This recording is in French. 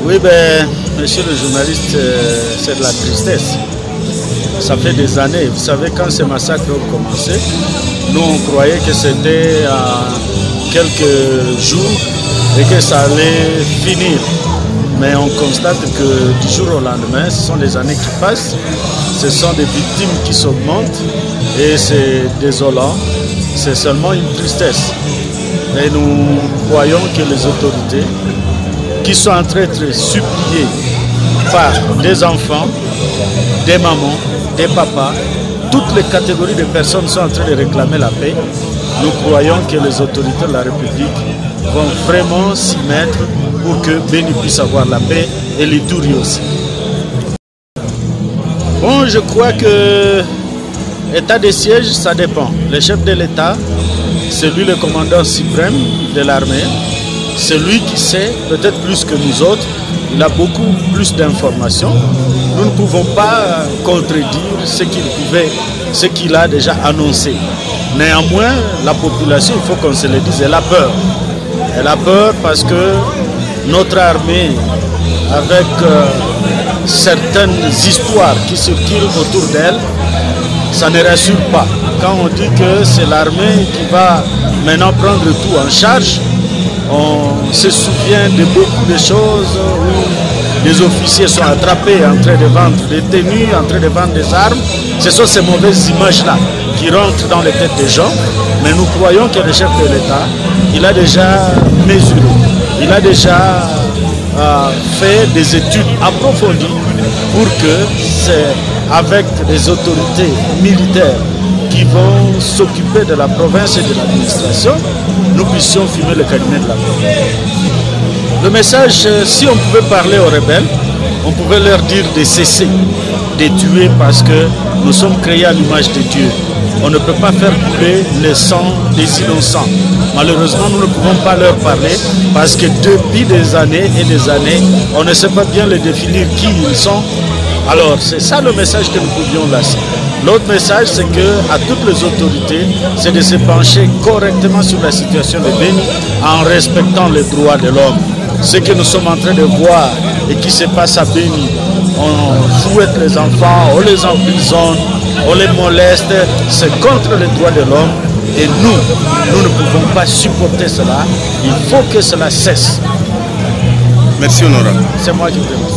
Oui, monsieur le journaliste, c'est de la tristesse. Ça fait des années. Vous savez, quand ces massacres ont commencé, nous on croyait que c'était en quelques jours et que ça allait finir. Mais on constate que du jour au lendemain, ce sont des années qui passent, ce sont des victimes qui s'augmentent et c'est désolant, c'est seulement une tristesse. Et nous voyons que les autorités qui sont en train d'être suppliées par des enfants, des mamans, des papas, toutes les catégories de personnes sont en train de réclamer la paix. Nous croyons que les autorités de la République vont vraiment s'y mettre pour que Béni puisse avoir la paix et l'Ituri aussi. Bon, je crois que l'état de siège, ça dépend. Le chef de l'État, c'est lui le commandant suprême de l'armée. C'est lui qui sait, peut-être plus que nous autres, il a beaucoup plus d'informations. Nous ne pouvons pas contredire ce qu'il a déjà annoncé. Néanmoins, la population, il faut qu'on se le dise, elle a peur. Elle a peur parce que notre armée, avec certaines histoires qui circulent autour d'elle, ça ne rassure pas. Quand on dit que c'est l'armée qui va maintenant prendre tout en charge, on se souvient de beaucoup de choses où des officiers sont attrapés en train de vendre des tenues, en train de vendre des armes. Ce sont ces mauvaises images-là qui rentrent dans les têtes des gens. Mais nous croyons que le chef de l'État, il a déjà mesuré, il a déjà fait des études approfondies pour que c'est avec les autorités militaires qui vont s'occuper de la province et de l'administration, nous puissions fumer le cabinet de la paix. Le message, si on pouvait parler aux rebelles, on pouvait leur dire de cesser de tuer parce que nous sommes créés à l'image de Dieu. On ne peut pas faire couler le sang des innocents. Malheureusement, nous ne pouvons pas leur parler parce que depuis des années et des années, on ne sait pas bien les définir qui ils sont. Alors, c'est ça le message que nous pouvions lancer. L'autre message, c'est qu'à toutes les autorités, c'est de se pencher correctement sur la situation de Béni en respectant les droits de l'homme. Ce que nous sommes en train de voir et qui se passe à Béni, on fouette les enfants, on les emprisonne, on les moleste, c'est contre les droits de l'homme. Et nous ne pouvons pas supporter cela. Il faut que cela cesse. Merci honorable. C'est moi qui vous remercie.